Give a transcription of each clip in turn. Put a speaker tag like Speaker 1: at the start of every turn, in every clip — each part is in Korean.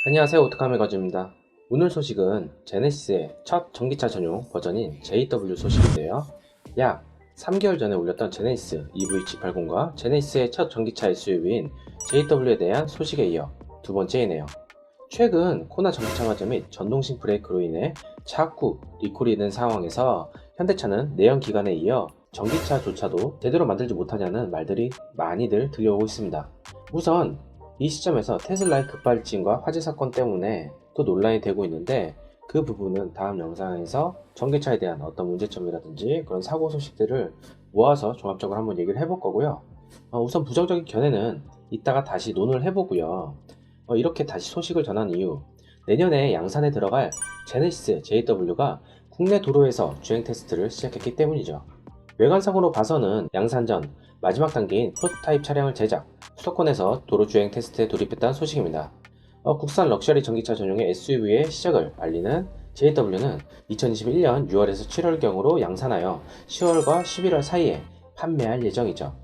Speaker 1: 안녕하세요, 오토카메 가즈입니다. 오늘 소식은 제네시스의 첫 전기차 전용 버전인 JW 소식인데요. 약 3개월 전에 올렸던 제네시스 EV-G80과 제네시스의 첫 전기차 SUV인 JW에 대한 소식에 이어 두 번째이네요. 최근 코나 전기차 화재 및 전동식 브레이크로 인해 자꾸 리콜이 된 상황에서 현대차는 내연 기관에 이어 전기차조차도 제대로 만들지 못하냐는 말들이 많이들 들려오고 있습니다. 우선 이 시점에서 테슬라의 급발진과 화재 사건 때문에 또 논란이 되고 있는데, 그 부분은 다음 영상에서 전기차에 대한 어떤 문제점이라든지 그런 사고 소식들을 모아서 종합적으로 한번 얘기를 해볼 거고요. 우선 부정적인 견해는 이따가 다시 논을 해보고요. 이렇게 다시 소식을 전한 이유, 내년에 양산에 들어갈 제네시스 JW가 국내 도로에서 주행 테스트를 시작했기 때문이죠. 외관상으로 봐서는 양산 전 마지막 단계인 프로토타입 차량을 제작, 수도권에서 도로 주행 테스트에 돌입했다는 소식입니다. 국산 럭셔리 전기차 전용의 SUV의 시작을 알리는 JW는 2021년 6월에서 7월경으로 양산하여 10월과 11월 사이에 판매할 예정이죠.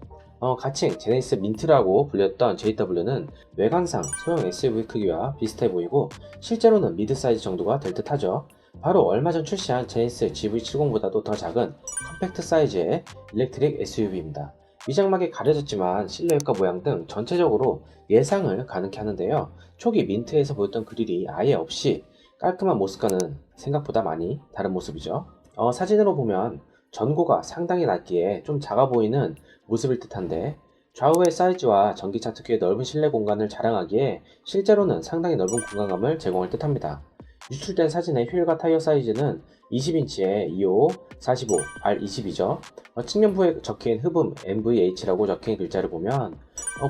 Speaker 1: 가칭 제네시스 민트라고 불렸던 JW는 외관상 소형 SUV 크기와 비슷해 보이고 실제로는 미드 사이즈 정도가 될 듯하죠. 바로 얼마 전 출시한 제네시스 GV70보다도 더 작은 컴팩트 사이즈의 일렉트릭 SUV입니다. 위장막이 가려졌지만 실내외과 모양 등 전체적으로 예상을 가능케 하는데요. 초기 민트에서 보였던 그릴이 아예 없이 깔끔한 모습과는 생각보다 많이 다른 모습이죠. 사진으로 보면 전고가 상당히 낮기에 좀 작아 보이는 모습일 듯한데, 좌우의 사이즈와 전기차 특유의 넓은 실내 공간을 자랑하기에 실제로는 상당히 넓은 공간감을 제공할 듯합니다. 유출된 사진의 휠과 타이어 사이즈는 20인치에 25, 45, R20이죠. 측면부에 적힌 흡음 MVH라고 적힌 글자를 보면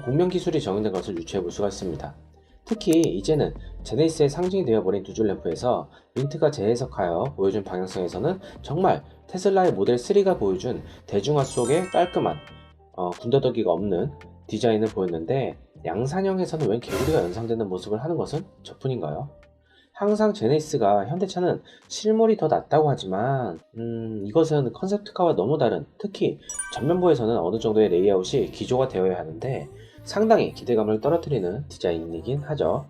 Speaker 1: 공명 기술이 적용된 것을 유추해 볼 수가 있습니다. 특히 이제는 제네시스의 상징이 되어버린 두 줄 램프에서 민트가 재해석하여 보여준 방향성에서는 정말 테슬라의 모델 3가 보여준 대중화 속의 깔끔한 군더더기가 없는 디자인을 보였는데, 양산형에서는 웬 개구리가 연상되는 모습을 하는 것은 저뿐인가요? 항상 제네시스가 현대차는 실물이 더 낫다고 하지만 이것은 컨셉트카와 너무 다른, 특히 전면부에서는 어느 정도의 레이아웃이 기조가 되어야 하는데 상당히 기대감을 떨어뜨리는 디자인이긴 하죠.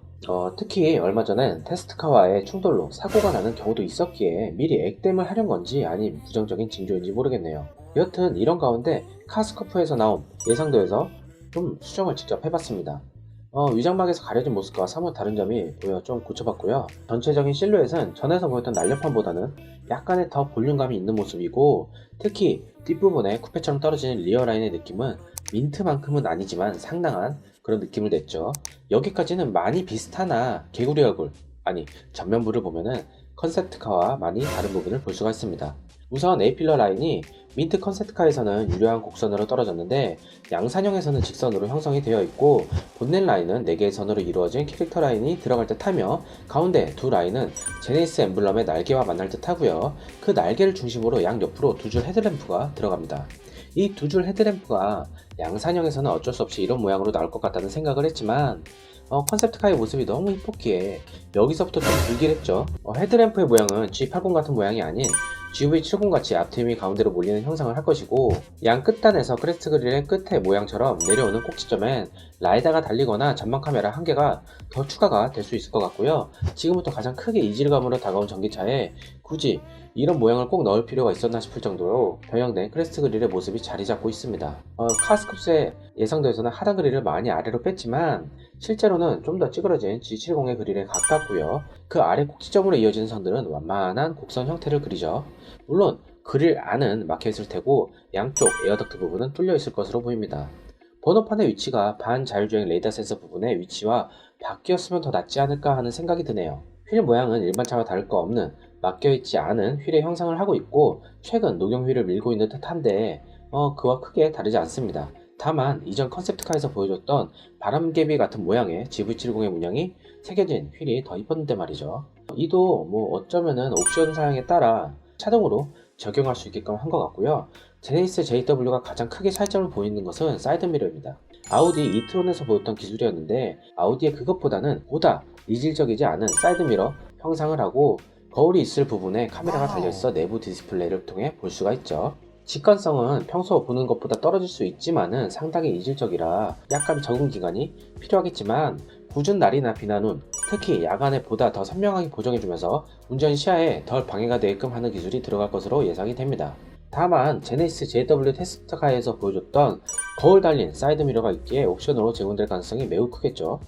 Speaker 1: 특히 얼마 전엔 테스트카와의 충돌로 사고가 나는 경우도 있었기에 미리 액땜을 하려는 건지 아님 부정적인 징조인지 모르겠네요. 여튼 이런 가운데 카스커프에서 나온 예상도에서 좀 수정을 직접 해봤습니다. 위장막에서 가려진 모습과 사뭇 다른 점이 보여 좀 고쳐봤고요. 전체적인 실루엣은 전에서 보였던 날렵함보다는 약간의 더 볼륨감이 있는 모습이고, 특히 뒷부분에 쿠페처럼 떨어지는 리어라인의 느낌은 민트만큼은 아니지만 상당한 그런 느낌을 냈죠. 여기까지는 많이 비슷하나 개구리 얼굴, 아니 전면부를 보면은 컨셉트카와 많이 다른 부분을 볼 수가 있습니다. 우선 A필러 라인이 민트 컨셉트카에서는 유려한 곡선으로 떨어졌는데 양산형에서는 직선으로 형성이 되어 있고, 본넷 라인은 4개의 선으로 이루어진 캐릭터 라인이 들어갈 듯 하며 가운데 두 라인은 제네시스 엠블럼의 날개와 만날 듯 하고요. 그 날개를 중심으로 양옆으로 두 줄 헤드램프가 들어갑니다. 이 두 줄 헤드램프가 양산형에서는 어쩔 수 없이 이런 모양으로 나올 것 같다는 생각을 했지만 컨셉트카의 모습이 너무 이뻤기에 여기서부터 좀 불길했죠. 헤드램프의 모양은 G80 같은 모양이 아닌 GV70 같이 앞트임이 가운데로 몰리는 형상을 할 것이고, 양 끝단에서 크레스트 그릴의 끝의 모양처럼 내려오는 꼭지점엔 라이다가 달리거나 전방 카메라 한 개가 더 추가가 될 수 있을 것 같고요. 지금부터 가장 크게 이질감으로 다가온 전기차에 굳이 이런 모양을 꼭 넣을 필요가 있었나 싶을 정도로 변형된 크레스트 그릴의 모습이 자리 잡고 있습니다. 카스쿱스의 예상도에서는 하단 그릴을 많이 아래로 뺐지만 실제로는 좀 더 찌그러진 G70의 그릴에 가깝고요. 그 아래 꼭지점으로 이어지는 선들은 완만한 곡선 형태를 그리죠. 물론 그릴 안은 막혀있을 테고 양쪽 에어덕트 부분은 뚫려 있을 것으로 보입니다. 번호판의 위치가 반자율주행 레이더 센서 부분의 위치와 바뀌었으면 더 낫지 않을까 하는 생각이 드네요. 휠 모양은 일반 차와 다를 거 없는 막혀있지 않은 휠의 형상을 하고 있고, 최근 녹용 휠을 밀고 있는 듯한데 그와 크게 다르지 않습니다. 다만 이전 컨셉트카에서 보여줬던 바람개비 같은 모양의 GV70의 문양이 새겨진 휠이 더 이뻤는데 말이죠. 이도 어쩌면은 옵션 사양에 따라 자동으로 적용할 수 있게끔 한 것 같고요. 제네시스 JW가 가장 크게 차이점을 보이는 것은 사이드미러입니다. 아우디 이트론에서 보였던 기술이었는데 아우디의 그것보다는 보다 이질적이지 않은 사이드미러 형상을 하고, 거울이 있을 부분에 카메라가 달려있어 내부 디스플레이를 통해 볼 수가 있죠. 직관성은 평소 보는 것보다 떨어질 수 있지만은 상당히 이질적이라 약간 적응 기간이 필요하겠지만, 궂은 날이나 비나 눈, 특히 야간에 보다 더 선명하게 보정해주면서 운전 시야에 덜 방해가 되게끔 하는 기술이 들어갈 것으로 예상이 됩니다. 다만 제네시스 JW 테스트카에서 보여줬던 거울 달린 사이드미러가 있기에 옵션으로 제공될 가능성이 매우 크겠죠.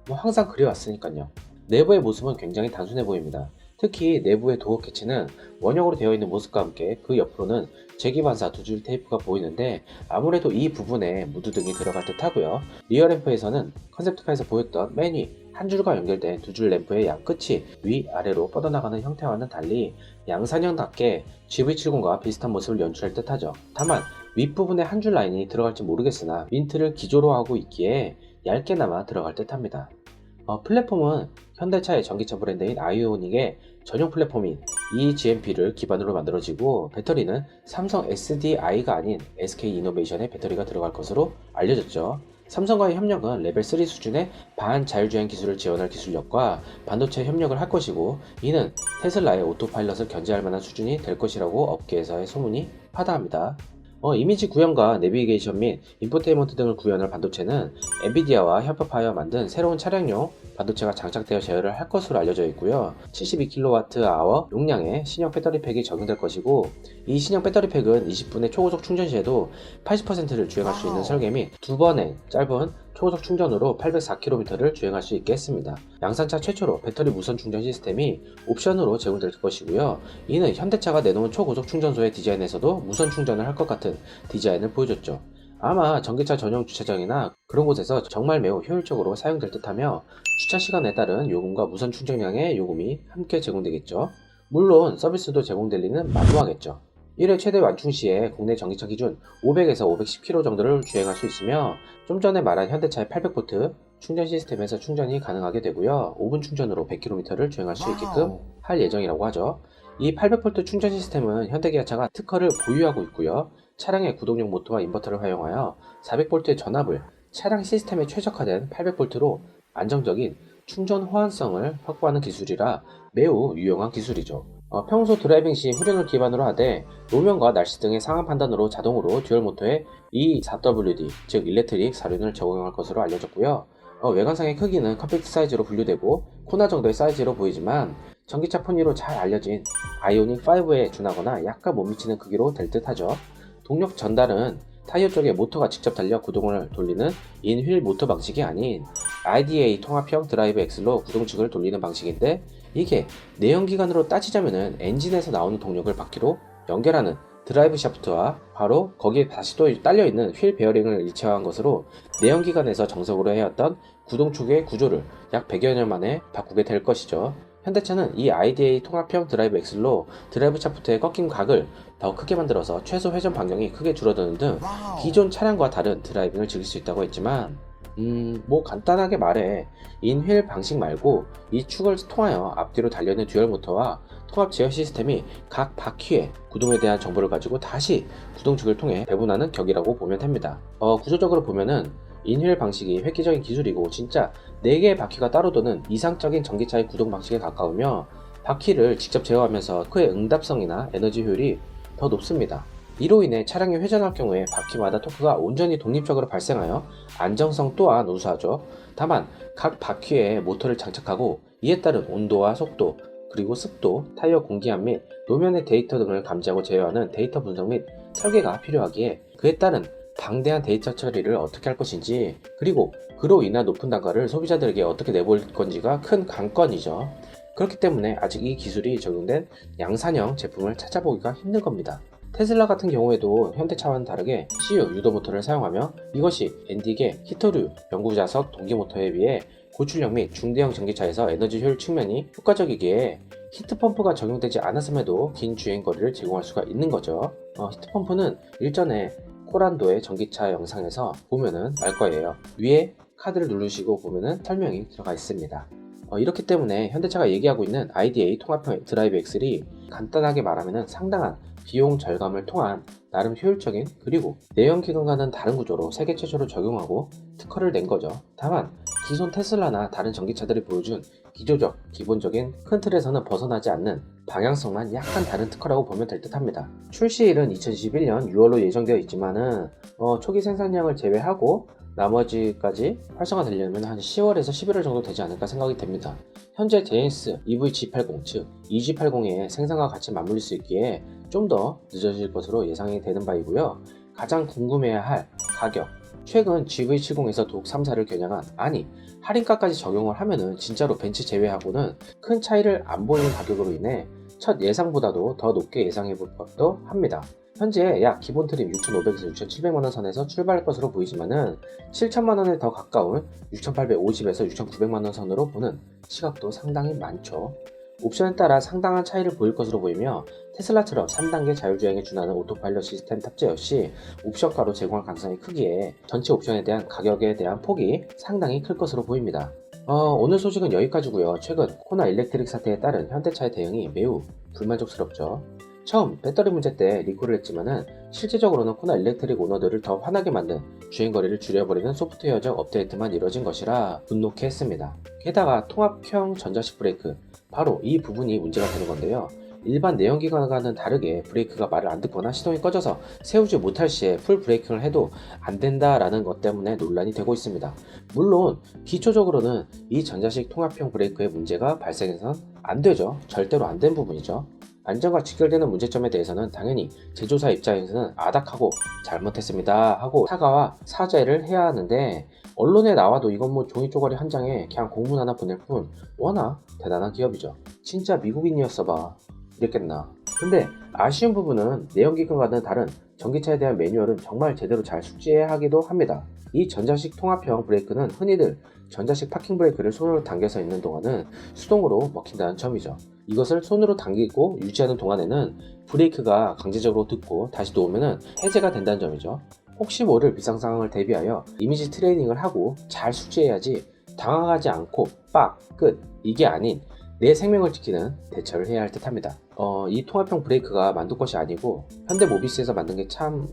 Speaker 1: 뭐 항상 그래왔으니까요. 내부의 모습은 굉장히 단순해 보입니다. 특히 내부의 도어 캐치는 원형으로 되어 있는 모습과 함께 그 옆으로는 재기반사 두 줄 테이프가 보이는데 아무래도 이 부분에 무드등이 들어갈 듯 하고요. 리어 램프에서는 컨셉트카에서 보였던 맨 위 한 줄과 연결된 두 줄 램프의 양 끝이 위아래로 뻗어나가는 형태와는 달리 양산형답게 GV70과 비슷한 모습을 연출할 듯 하죠. 다만 윗부분에 한 줄 라인이 들어갈지 모르겠으나 민트를 기조로 하고 있기에 얇게나마 들어갈 듯 합니다. 플랫폼은 현대차의 전기차 브랜드인 아이오닉의 전용 플랫폼인 eGMP를 기반으로 만들어지고 배터리는 삼성 SDI가 아닌 SK 이노베이션의 배터리가 들어갈 것으로 알려졌죠. 삼성과의 협력은 레벨 3 수준의 반자율주행 기술을 지원할 기술력과 반도체 협력을 할 것이고 이는 테슬라의 오토파일럿을 견제할 만한 수준이 될 것이라고 업계에서의 소문이 파다합니다. 이미지 구현과 내비게이션 및 인포테인먼트 등을 구현할 반도체는 엔비디아와 협업하여 만든 새로운 차량용 반도체가 장착되어 제어를 할 것으로 알려져 있고요. 72kWh 용량의 신형 배터리팩이 적용될 것이고 이 신형 배터리팩은 20분의 초고속 충전 시에도 80%를 주행할 수 있는 설계 및 두 번의 짧은 초고속 충전으로 804km를 주행할 수 있게 했습니다. 양산차 최초로 배터리 무선 충전 시스템이 옵션으로 제공될 것이고요. 이는 현대차가 내놓은 초고속 충전소의 디자인에서도 무선 충전을 할 것 같은 디자인을 보여줬죠. 아마 전기차 전용 주차장이나 그런 곳에서 정말 매우 효율적으로 사용될 듯하며 주차 시간에 따른 요금과 무선 충전량의 요금이 함께 제공되겠죠. 물론 서비스도 제공될 리는 만무하겠죠. 1회 최대 완충 시에 국내 전기차 기준 500에서 510km 정도를 주행할 수 있으며 좀 전에 말한 현대차의 800V 충전 시스템에서 충전이 가능하게 되고요. 5분 충전으로 100km를 주행할 수 있게끔 할 예정이라고 하죠. 이 800V 충전 시스템은 현대기아차가 특허를 보유하고 있고요. 차량의 구동용 모터와 인버터를 활용하여 400V의 전압을 차량 시스템에 최적화된 800V로 안정적인 충전 호환성을 확보하는 기술이라 매우 유용한 기술이죠. 평소 드라이빙 시 후륜을 기반으로 하되 노면과 날씨 등의 상황 판단으로 자동으로 듀얼 모터에 E4WD 즉 일렉트릭 사륜을 적용할 것으로 알려졌고요. 외관상의 크기는 컴팩트 사이즈로 분류되고 코나 정도의 사이즈로 보이지만 전기차 폰위로 잘 알려진 아이오닉 5에 준하거나 약간 못 미치는 크기로 될 듯 하죠. 동력 전달은 타이어 쪽에 모터가 직접 달려 구동을 돌리는 인휠 모터 방식이 아닌 IDA 통합형 드라이브 엑셀로 구동축을 돌리는 방식인데 이게 내연기관으로 따지자면은 엔진에서 나오는 동력을 바퀴로 연결하는 드라이브 샤프트와 바로 거기에 다시 또 딸려있는 휠 베어링을 일체화한 것으로 내연기관에서 정석으로 해왔던 구동축의 구조를 약 100여 년 만에 바꾸게 될 것이죠. 현대차는 이 IDA 통합형 드라이브 엑셀로 드라이브 샤프트의 꺾인 각을 더 크게 만들어서 최소 회전 반경이 크게 줄어드는 등 기존 차량과 다른 드라이빙을 즐길 수 있다고 했지만 뭐 간단하게 말해 인휠 방식 말고 이 축을 통하여 앞뒤로 달려있는 듀얼 모터와 통합 제어 시스템이 각 바퀴의 구동에 대한 정보를 가지고 다시 구동축을 통해 배분하는 격이라고 보면 됩니다. 구조적으로 보면은 인휠 방식이 획기적인 기술이고 진짜 4개의 바퀴가 따로 도는 이상적인 전기차의 구동 방식에 가까우며 바퀴를 직접 제어하면서 그의 응답성이나 에너지 효율이 더 높습니다. 이로 인해 차량이 회전할 경우에 바퀴마다 토크가 온전히 독립적으로 발생하여 안정성 또한 우수하죠. 다만 각 바퀴에 모터를 장착하고 이에 따른 온도와 속도, 그리고 습도, 타이어 공기압 및 노면의 데이터 등을 감지하고 제어하는 데이터 분석 및 설계가 필요하기에 그에 따른 방대한 데이터 처리를 어떻게 할 것인지 그리고 그로 인한 높은 단가를 소비자들에게 어떻게 내볼 건지가 큰 관건이죠. 그렇기 때문에 아직 이 기술이 적용된 양산형 제품을 찾아보기가 힘든 겁니다. 테슬라 같은 경우에도 현대차와는 다르게 CU 유도 모터를 사용하며 이것이 엔딕의 히터류 연구자석 동기 모터에 비해 고출력 및 중대형 전기차에서 에너지 효율 측면이 효과적이기에 히트펌프가 적용되지 않았음에도 긴 주행거리를 제공할 수가 있는 거죠. 히트펌프는 일전에 코란도의 전기차 영상에서 보면은 알 거예요. 위에 카드를 누르시고 보면은 설명이 들어가 있습니다. 이렇기 때문에 현대차가 얘기하고 있는 IDA 통합형 드라이브 엑셀이 간단하게 말하면은 상당한 비용 절감을 통한 나름 효율적인 그리고 내연기관과는 다른 구조로 세계 최초로 적용하고 특허를 낸 거죠. 다만 기존 테슬라나 다른 전기차들이 보여준 기조적, 기본적인 큰 틀에서는 벗어나지 않는 방향성만 약간 다른 특허라고 보면 될 듯 합니다. 출시일은 2021년 6월로 예정되어 있지만은 초기 생산량을 제외하고 나머지까지 활성화되려면 한 10월에서 11월 정도 되지 않을까 생각이 됩니다. 현재 제네시스 EV-G80 즉 EG80의 생산과 같이 맞물릴 수 있기에 좀 더 늦어질 것으로 예상이 되는 바이고요. 가장 궁금해야 할 가격. 최근 GV70에서 독 3사를 겨냥한 할인가까지 적용을 하면은 진짜로 벤츠 제외하고는 큰 차이를 안 보이는 가격으로 인해 첫 예상보다도 더 높게 예상해 볼 것도 합니다. 현재 약 기본 트림 6,500에서 6,700만원 선에서 출발할 것으로 보이지만은 7천만원에 더 가까운 6,850에서 6,900만원 선으로 보는 시각도 상당히 많죠. 옵션에 따라 상당한 차이를 보일 것으로 보이며 테슬라처럼 3단계 자율주행에 준하는 오토파일럿 시스템 탑재 역시 옵션가로 제공할 가능성이 크기에 전체 옵션에 대한 가격에 대한 폭이 상당히 클 것으로 보입니다. 오늘 소식은 여기까지고요. 최근 코나 일렉트릭 사태에 따른 현대차의 대응이 매우 불만족스럽죠. 처음 배터리 문제 때 리콜을 했지만은 실제적으로는 코나 일렉트릭 오너들을 더 화나게 만든 주행거리를 줄여버리는 소프트웨어적 업데이트만 이뤄진 것이라 분노케 했습니다. 게다가 통합형 전자식 브레이크, 바로 이 부분이 문제가 되는 건데요. 일반 내연기관과는 다르게 브레이크가 말을 안 듣거나 시동이 꺼져서 세우지 못할 시에 풀 브레이킹을 해도 안 된다라는 것 때문에 논란이 되고 있습니다. 물론 기초적으로는 이 전자식 통합형 브레이크의 문제가 발생해선 안 되죠. 절대로 안 된 부분이죠. 안전과 직결되는 문제점에 대해서는 당연히 제조사 입장에서는 아닥하고 잘못했습니다 하고 사과와 사죄를 해야 하는데, 언론에 나와도 이건 뭐 종이 쪼가리 한 장에 그냥 공문 하나 보낼 뿐 워낙 대단한 기업이죠. 진짜 미국인이었어 봐 이랬겠나. 근데 아쉬운 부분은 내연기관과는 다른 전기차에 대한 매뉴얼은 정말 제대로 잘 숙지해야 하기도 합니다. 이 전자식 통합형 브레이크는 흔히들 전자식 파킹 브레이크를 손으로 당겨서 있는 동안은 수동으로 먹힌다는 점이죠. 이것을 손으로 당기고 유지하는 동안에는 브레이크가 강제적으로 듣고 다시 놓으면 해제가 된다는 점이죠. 혹시 모를 비상 상황을 대비하여 이미지 트레이닝을 하고 잘 숙지해야지 당황하지 않고 끝 이게 아닌 내 생명을 지키는 대처를 해야 할 듯 합니다. 이 통합형 브레이크가 만두 것이 아니고 현대 모비스에서 만든 게 참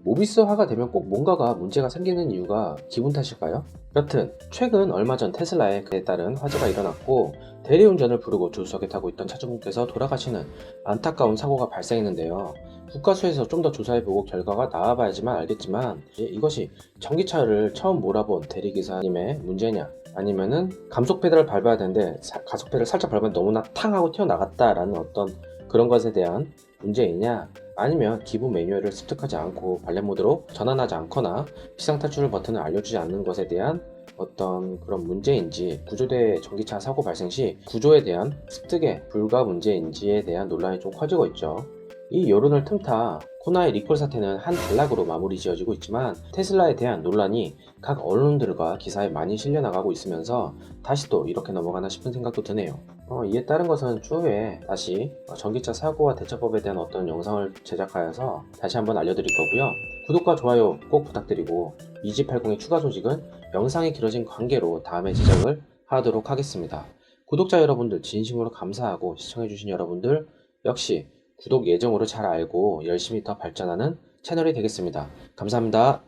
Speaker 1: 모비스화가 되면 꼭 뭔가가 문제가 생기는 이유가 기분 탓일까요? 여튼 최근 얼마 전 테슬라에 그에 따른 화재가 일어났고 대리운전을 부르고 조수석에 타고 있던 차주분께서 돌아가시는 안타까운 사고가 발생했는데요. 국가수에서 좀 더 조사해보고 결과가 나와봐야지만 알겠지만 이것이 전기차를 처음 몰아본 대리기사님의 문제냐, 아니면은 감속 페달을 밟아야 되는데 가속 페달을 살짝 밟았는데 너무나 탕 하고 튀어나갔다라는 어떤 그런 것에 대한 문제이냐, 아니면 기본 매뉴얼을 습득하지 않고 발렛 모드로 전환하지 않거나 비상탈출 버튼을 알려주지 않는 것에 대한 어떤 그런 문제인지, 구조대 전기차 사고 발생 시 구조에 대한 습득의 불가 문제인지에 대한 논란이 좀 커지고 있죠. 이 여론을 틈타 코나의 리콜 사태는 한 단락으로 마무리 지어지고 있지만 테슬라에 대한 논란이 각 언론들과 기사에 많이 실려나가고 있으면서 다시 또 이렇게 넘어가나 싶은 생각도 드네요. 이에 따른 것은 추후에 다시 전기차 사고와 대처법에 대한 어떤 영상을 제작하여서 다시 한번 알려드릴 거고요. 구독과 좋아요 꼭 부탁드리고 EG80의 추가 소식은 영상이 길어진 관계로 다음에 제작을 하도록 하겠습니다. 구독자 여러분들 진심으로 감사하고 시청해주신 여러분들 역시 구독 예정으로 잘 알고 열심히 더 발전하는 채널이 되겠습니다. 감사합니다.